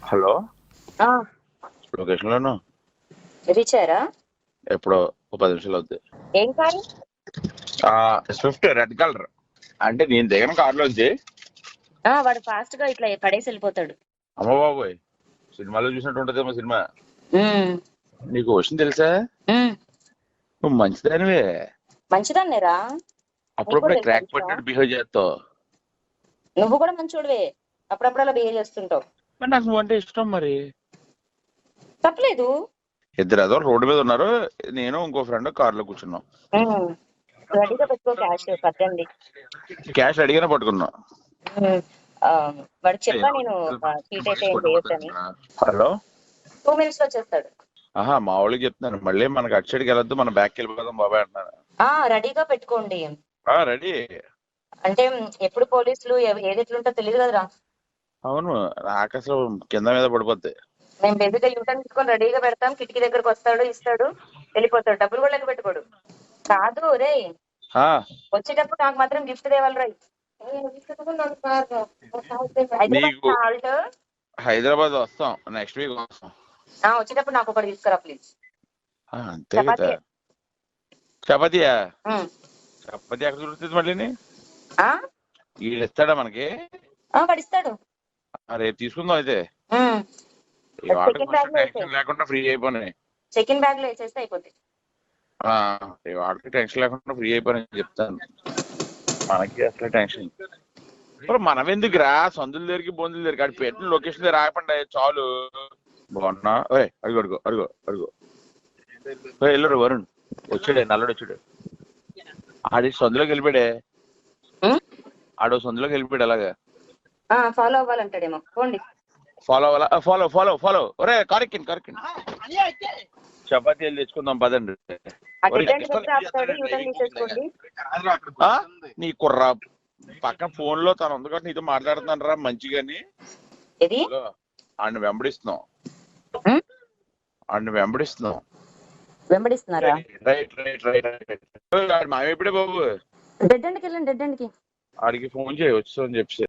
Hello, ఆ, location లోను రీచారా? ఎప్పుడో ఒక 10 నిమిషాలు అవుద్ది. ఏం కారు? Swift red colour. అంటే నేను దిగిన కారులోంచి వాడు ఫాస్ట్ గా ఇట్లా పడేసి వెళ్ళిపోతాడు. అమ్మ బాబోయ్, సినిమాలో చూసినట్టు ఉంటదేమో సినిమా. ఉమ్, నీకు క్వశ్చన్ తెలుసా? ఉమ్, నువ్వు మంచిదానివే, మంచిదన్నేరా. నీకు కూడా అప్పుడప్పుడే తెలుసా క్రాక్ విషయం? పట్టినట్టు బిహేవ్ చేస్తావు. నువ్వు కూడా మంచోడివే, అప్పుడప్పుడు అలా బిహేవ్ చేస్తుంటావు. మరి నాకు నువ్వు అంటే ఇష్టం. మరి తప్పలేదు. ఇద్దరు ఏదో రోడ్డు మీద ఉన్నారు, నేను ఇంకో ఫ్రెండ్ కారులో కూర్చున్నాం. ఉమ్, రెడీగా పెట్టుకో క్యాష్ 18. క్యాష్ అడిగినా పట్టుకున్నాం. ఉమ్, ఆ, వాడికి చెప్పా నేను చీట్ అయితే ఏం చేయొద్దని. హలో, 2 minutes లో వచ్చేస్తాడు. ఆహా, మా వాళ్ళకి చెప్తున్నాను, మళ్ళీ మనకు అటు సైడ్కి వెళ్ళొద్దు, మనం బ్యాక్కి వెళ్ళిపోదాం బాబాయ్ అంటున్నాను. రెడీగా పెట్టుకోండి. రెడీ. అంటే ఎప్పుడు పోలీసులు ఏది ఎట్లుంటో తెలియదు కదరా. అవును, నాకు అసలు కింద మీద పడిపోద్ది. మేము బేబీగా యూటర్న్ తీసుకొని రెడీగా పెడతాం. కిటికీ దగ్గరకు వస్తాడు, ఇస్తాడు, వెళ్ళిపోతాడు. డబ్బులు కూడా లెక్క పెట్టుకోడు. కాదు రే, ఆ, వచ్చేటప్పుడు నాకు మాత్రం గిఫ్ట్ తేవాలి రా. హైదరాబాద్ నీకు సాల్ట్. హైదరాబాద్ వస్తాం, నెక్స్ట్ వీక్ వస్తాం. వచ్చేటప్పుడు నాకు ఒకటి తీసుకురా ప్లీజ్. అంతే కదా. చపాతీ. చపాతీయా? చపాతీ ఎక్కడ దొరుకుతుంది మళ్ళీ? వీళ్ళు ఇస్తాడా మనకి? పడిస్తాడు. రేపు తీసుకుందాం అయితే. ఈ వాటికి చెకిన్ ఫస్ట్ బ్యాగ్ లో టెన్షన్ లేకుండా ఫ్రీ అయిపోయినాయి. చెకిన్ బ్యాగ్ లో వేసేస్తే అయిపోద్ది. ఈ వాటికి టెన్షన్ లేకుండా ఫ్రీ అయిపోయినాయి చెప్తాను. మనకి అసలు టెన్షన్. ఇప్పుడు మనం ఎందుకురా సందుల దగ్గరికి బొందుల దగ్గరికి అటు పెట్టిన లొకేషన్ దగ్గర రాకుండా చాలు. బాగున్నా అడుగు అడుగు అడుగు అడుగు. వెళ్ళరు వరుణ్ వచ్చాడే, నల్లడు వచ్చాడు. ఆడి సందులోకి వెళ్ళిపోయాడే. ఆడు సందులోకి వెళ్ళిపోయాడు. అలాగా ఫాలో అవ్వాలంటాడేమో. పోండి. ఫాలో అవ్వాలా? Follow follow follow. ఒరే కరెక్ట్ కరెక్ట్. చపాతీలు తెచ్చుకుందాం పదండి. యూటర్న్ తీసేసుకోండి. నీ కుర్రా పక్కన ఫోన్ లో తను ఉంది కాబట్టి నీతో మాట్లాడుతున్నాను రా మంచిగాని. ఏది? ఆడిని వెంబడిస్తున్నాం. వెంబడిస్తున్నారా? Right right right right. మావి ఎప్పుడే బాబు? డెడ్ ఎండ్కి వెళ్ళండి. డెడ్ ఎండ్కి ఆడికి ఫోన్ చేయి వచ్చి అని చెప్పి.